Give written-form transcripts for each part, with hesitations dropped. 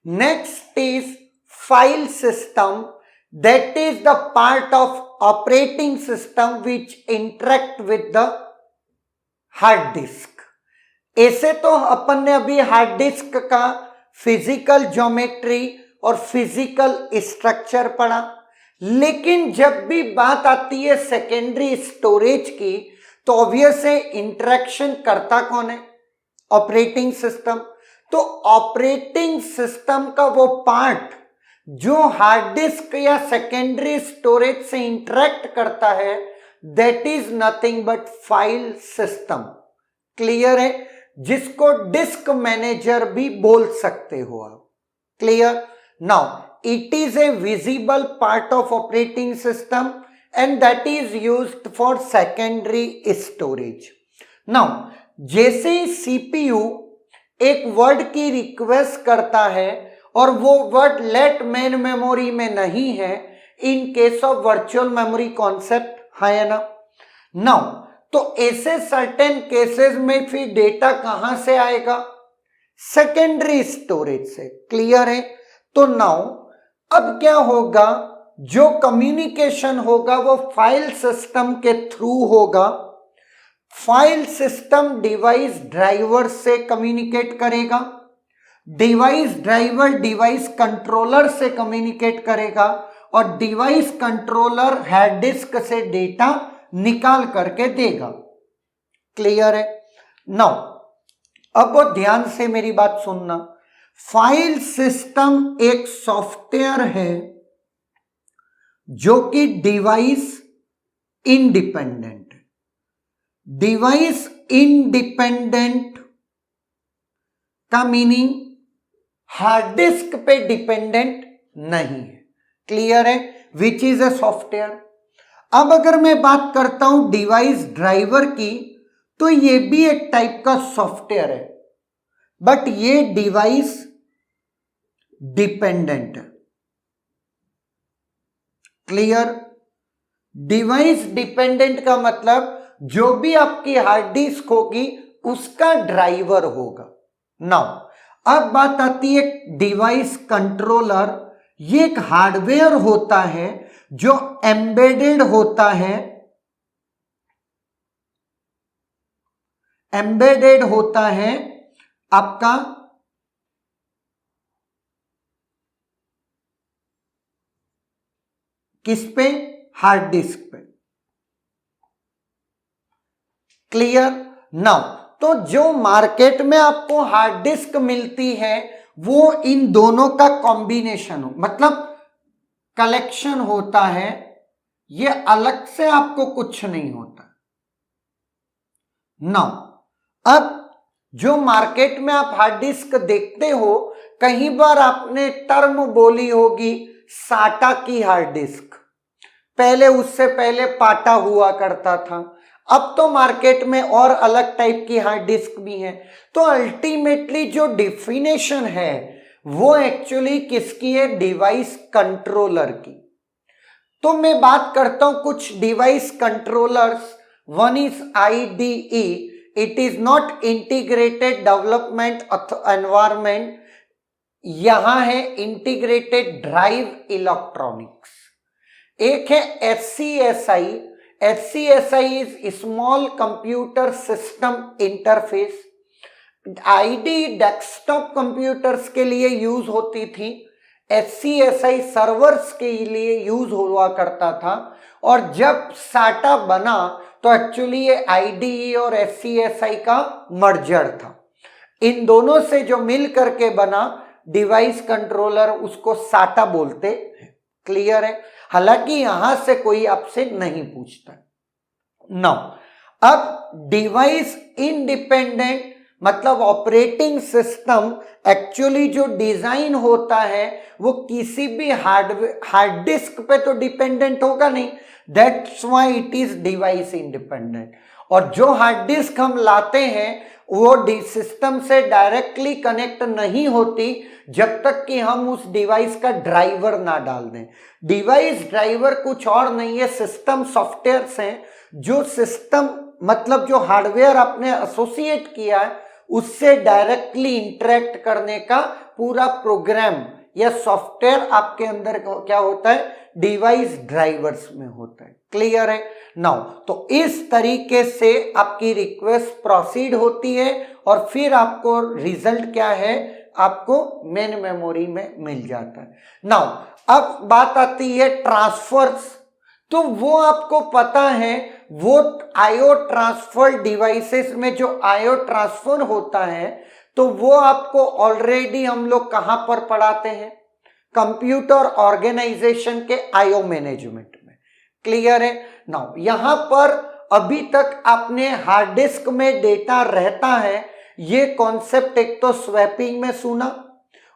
Next is file system, that is the part of operating system which interact with the hard disk. ऐसे तो अपन ने अभी hard disk का physical geometry और physical structure पढ़ा, लेकिन जब भी बात आती है सेकेंडरी स्टोरेज की तो ऑब्वियस है इंटरेक्शन करता कौन है? Operating system. तो ऑपरेटिंग सिस्टम का वो पार्ट जो हार्ड डिस्क या सेकेंडरी स्टोरेज से इंटरेक्ट करता है, that is nothing but file system. Clear है? जिसको डिस्क मैनेजर भी बोल सकते हो आप। Clear? Now it is a visible part of operating system and that is used for secondary storage. Now जैसे ही सीपीयू एक वर्ड की रिक्वेस्ट करता है और वो वर्ड लेट मेन मेमोरी में नहीं है, in case of virtual memory concept है ना। नाउ तो ऐसे सर्टेन केसेस में फिर डेटा कहां से आएगा? सेकेंडरी स्टोरेज से। क्लियर है? तो नाउ अब क्या होगा, जो कम्युनिकेशन होगा वो फाइल सिस्टम के थ्रू होगा। फाइल सिस्टम डिवाइस ड्राइवर से कम्युनिकेट करेगा, डिवाइस ड्राइवर डिवाइस कंट्रोलर से कम्युनिकेट करेगा और डिवाइस कंट्रोलर हार्ड डिस्क से डेटा निकाल करके देगा। क्लियर है? नाउ अब वो ध्यान से मेरी बात सुनना। फाइल सिस्टम एक सॉफ्टवेयर है जो कि डिवाइस इंडिपेंडेंट है। डिवाइस इंडिपेंडेंट का मीनिंग हार्ड डिस्क पे डिपेंडेंट नहीं है। क्लियर है? Which is a software. अब अगर मैं बात करता हूं डिवाइस ड्राइवर की, तो ये भी एक टाइप का सॉफ्टवेयर है, बट ये डिवाइस डिपेंडेंट है। क्लियर? डिवाइस डिपेंडेंट का मतलब जो भी आपकी हार्ड डिस्क होगी उसका ड्राइवर होगा। नाउ अब बात आती है डिवाइस कंट्रोलर। ये एक हार्डवेयर होता है जो एम्बेडेड होता है, एम्बेडेड होता है आपका किस पे? हार्ड डिस्क पे। क्लियर? नाउ तो जो मार्केट में आपको हार्ड डिस्क मिलती है वो इन दोनों का कॉम्बिनेशन हो, मतलब कलेक्शन होता है। ये अलग से आपको कुछ नहीं होता। नाउ अब जो मार्केट में आप हार्ड डिस्क देखते हो, कई बार आपने टर्म बोली होगी साटा की हार्ड डिस्क। पहले उससे पहले पाटा हुआ करता था, अब तो मार्केट में और अलग टाइप की हार्ड डिस्क भी है। तो अल्टीमेटली जो डिफिनेशन है वो एक्चुअली किसकी है? डिवाइस कंट्रोलर की। तो मैं बात करता हूं कुछ device controllers. One is IDE, it is not integrated development environment. यहां है इंटीग्रेटेड ड्राइव इलेक्ट्रॉनिक्स। एक है SCSI। SCSI is small computer system interface. IDE desktop computers के लिए यूज होती थी, SCSI सर्वर्स के लिए यूज हुआ करता था। और जब साटा बना तो एक्चुअली ये IDE और SCSI का मर्जर था। इन दोनों से जो मिल करके बना डिवाइस कंट्रोलर, उसको साटा बोलते हैं। क्लियर है? हालांकि यहां से कोई आपसे नहीं पूछता। नाउ अब डिवाइस इंडिपेंडेंट मतलब ऑपरेटिंग सिस्टम एक्चुअली जो डिजाइन होता है वो किसी भी हार्ड डिस्क पे तो डिपेंडेंट होगा नहीं, that's why it is device independent. और जो हार्ड डिस्क हम लाते हैं वो सिस्टम से डायरेक्टली कनेक्ट नहीं होती जब तक कि हम उस डिवाइस का ड्राइवर ना डाल दें। डिवाइस ड्राइवर कुछ और नहीं है, सिस्टम सॉफ्टवेयर्स हैं जो सिस्टम मतलब जो हार्डवेयर आपने एसोसिएट किया है उससे डायरेक्टली इंटरेक्ट करने का पूरा प्रोग्राम या सॉफ्टवेयर आपके अंदर क्या होता है, डिवाइस ड्राइवर्स में होता है। क्लियर है नाउ? तो इस तरीके से आपकी रिक्वेस्ट प्रोसीड होती है और फिर आपको रिजल्ट क्या है, आपको मेन मेमोरी में मिल जाता है। नाउ अब बात आती है ट्रांसफर्स। तो वो आपको पता है, वो आईओ ट्रांसफर डिवाइसेस में जो आईओ ट्रांसफर होता है तो वो आपको ऑलरेडी हम लोग कहां पर पढ़ाते हैं, कंप्यूटर ऑर्गेनाइजेशन के आईओ मैनेजमेंट में। क्लियर है नाउ? यहां पर अभी तक आपने हार्ड डिस्क में डेटा रहता है, ये कॉन्सेप्ट एक तो स्वैपिंग में सुना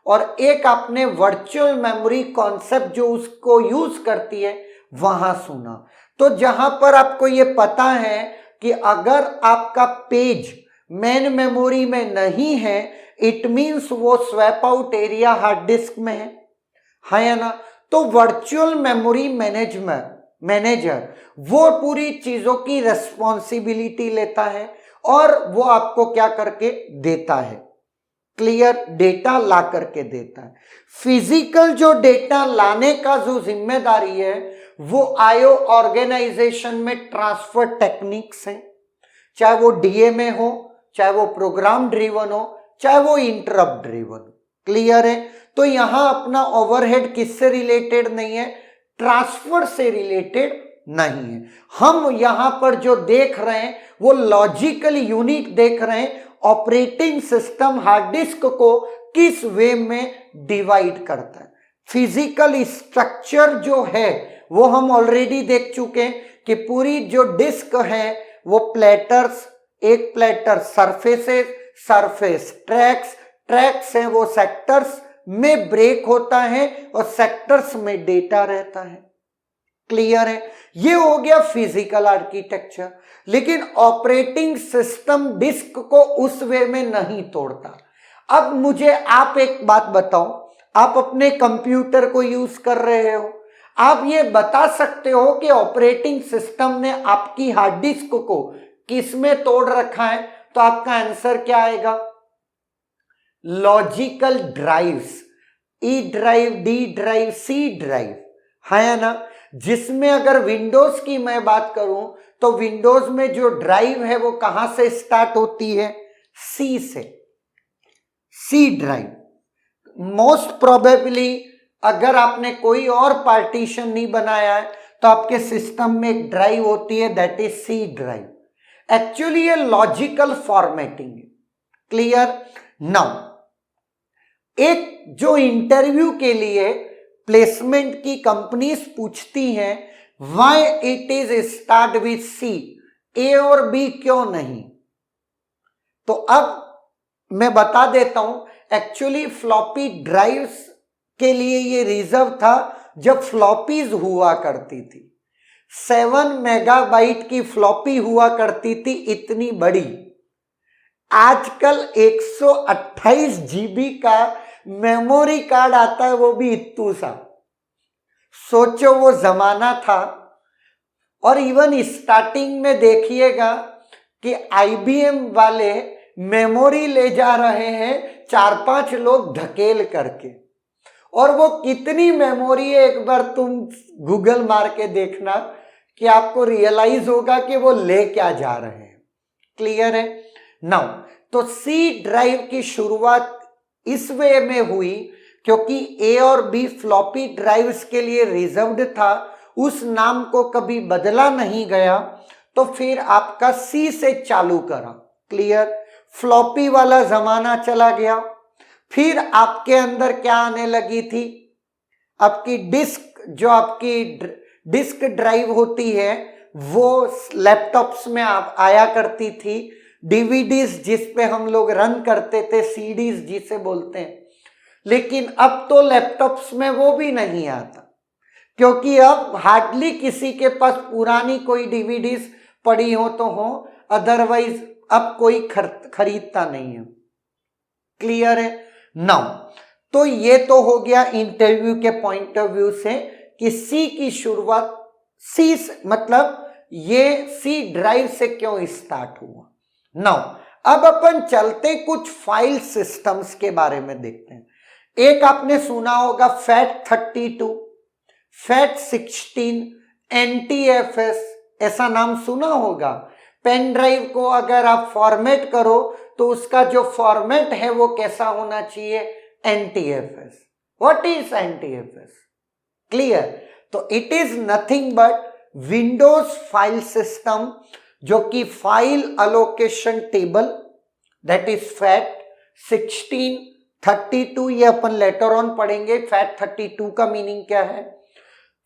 और एक आपने वर्चुअल मेमोरी कॉन्सेप्ट जो उसको यूज करती है वहां सुना। तो जहां पर आपको ये पता है कि अगर आपका पेज मेन मेमोरी में नहीं है, इट मींस वो swap out area hard disk में है या ना? तो वर्चुअल मेमोरी मैनेजर वो पूरी चीजों की रेस्पॉन्सिबिलिटी लेता है और वो आपको क्या करके देता है, क्लियर, डेटा ला करके देता है। फिजिकल जो डेटा लाने का जो जिम्मेदारी है वो आईओ ऑर्गेनाइजेशन में ट्रांसफर टेक्निक्स हैं, चाहे वो डीएमए हो, चाहे वो प्रोग्राम ड्रिवन हो, चाहे वो इंटरप्ट ड्रिवन हो। क्लियर है? तो यहां अपना ओवरहेड किससे रिलेटेड नहीं है, ट्रांसफर से रिलेटेड नहीं है। हम यहां पर जो देख रहे हैं वो लॉजिकल यूनिट देख रहे हैं, ऑपरेटिंग सिस्टम हार्ड डिस्क को किस वे में डिवाइड करता है। फिजिकल स्ट्रक्चर जो है वो हम ऑलरेडी देख चुके हैं कि पूरी जो डिस्क है वो प्लेटर्स, एक platter surfaces, surface tracks, tracks हैं वो सेक्टर्स में ब्रेक होता है और सेक्टर्स में डेटा रहता है। क्लियर है? ये हो गया फिजिकल आर्किटेक्चर। लेकिन ऑपरेटिंग सिस्टम डिस्क को उस वे में नहीं तोड़ता। अब मुझे आप एक बात बताओ, आप अपने कंप्यूटर को यूज कर रहे हो, आप ये बता सकते हो कि ऑपरेटिंग सिस्टम ने आपकी हार्ड डिस्क को किस में तोड़ रखा है? तो आपका आंसर क्या आएगा? Logical drives, E drive, D drive, C drive, है ना? जिसमें अगर विंडोज की मैं बात करूं तो विंडोज में जो ड्राइव है वो कहां से स्टार्ट होती है? सी से, सी ड्राइव। मोस्ट प्रोबेबली अगर आपने कोई और पार्टीशन नहीं बनाया है तो आपके सिस्टम में एक ड्राइव होती है, that is C drive. Actually ये लॉजिकल फॉर्मेटिंग है। Clear now? एक जो इंटरव्यू के लिए प्लेसमेंट की कंपनीज पूछती हैं, why it is start with C, A और बी क्यों नहीं? तो अब मैं बता देता हूं, एक्चुअली फ्लॉपी ड्राइव्स के लिए ये रिजर्व था जब फ्लॉपीज हुआ करती थी। 7 मेगाबाइट की फ्लॉपी हुआ करती थी, इतनी बड़ी। आजकल 128 जीबी का मेमोरी कार्ड आता है, वो भी इत्तू सा। सोचो वो जमाना था। और इवन स्टार्टिंग में देखिएगा कि आईबीएम वाले मेमोरी ले जा रहे हैं 4-5 लोग धकेल करके, और वो कितनी मेमोरी है एक बार तुम गूगल मार के देखना कि आपको रियलाइज होगा कि वो ले क्या जा रहे हैं। क्लियर है नाउ? तो सी ड्राइव की शुरुआत इस वे में हुई क्योंकि ए और बी फ्लॉपी ड्राइव्स के लिए रिजर्व्ड था, उस नाम को कभी बदला नहीं गया, तो फिर आपका सी से चालू करा। क्लियर? फ्लॉपी वाला जमाना चला गया। फिर आपके अंदर क्या आने लगी थी? आपकी डिस्क, जो आपकी डिस्क ड्राइव होती है वो लैपटॉप्स में आया करती थी। डीवीडीज जिस पे हम लोग रन करते थे, सीडीज जिसे बोलते हैं। लेकिन अब तो लैपटॉप्स में वो भी नहीं आता, क्योंकि अब हार्डली किसी के पास पुरानी कोई डीवीडीज पड़ी हो तो हो, अदरवाइज अब कोई खरीदता नहीं है। क्लियर है नाउ? तो ये तो हो गया इंटरव्यू के पॉइंट ऑफ व्यू से कि सी की शुरुआत सी मतलब ये सी ड्राइव से क्यों स्टार्ट हुआ। नाउ अब अपन चलते कुछ फाइल सिस्टम्स के बारे में देखते हैं। एक आपने सुना होगा FAT32, FAT16, NTFS, ऐसा नाम सुना होगा। पेन ड्राइव को अगर आप फॉर्मेट करो तो उसका जो फॉर्मेट है वो कैसा होना चाहिए, NTFS। What is NTFS? Clear? तो it is nothing but Windows file system, जो कि file allocation table, that is FAT16, 32, ये अपन लेटर ऑन पढ़ेंगे। FAT32 का मीनिंग क्या है?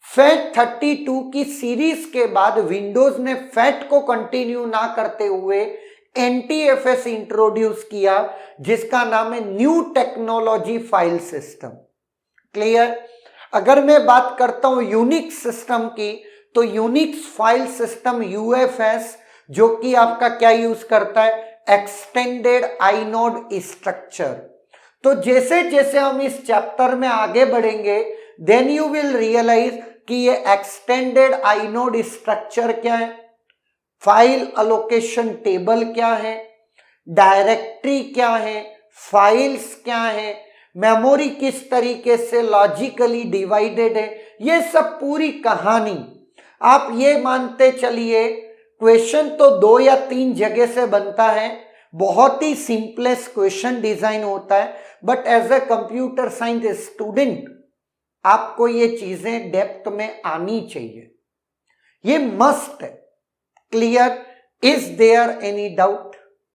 FAT32 की सीरीज के बाद विंडोज ने फैट को कंटिन्यू ना करते हुए NTFS इंट्रोड्यूस किया, जिसका नाम है new technology file system. Clear? अगर मैं बात करता हूं यूनिक्स सिस्टम की, तो यूनिक्स फाइल सिस्टम UFS, जो कि आपका क्या यूज करता है, एक्सटेंडेड आइनोड स्ट्रक्चर। तो जैसे जैसे हम इस चैप्टर में आगे बढ़ेंगे, देन यू विल रियलाइज कि ये एक्सटेंडेड आइनोड स्ट्रक्चर क्या है, फाइल अलोकेशन टेबल क्या है, डायरेक्टरी क्या है, फाइल्स क्या है, मेमोरी किस तरीके से लॉजिकली डिवाइडेड है, ये सब पूरी कहानी। आप ये मानते चलिए क्वेश्चन तो 2 या 3 जगह से बनता है, बहुत ही सिंपलेस्ट क्वेश्चन डिजाइन होता है, but as a computer science student आपको ये चीजें डेप्थ में आनी चाहिए, ये मस्ट है। Clear? Is there any doubt?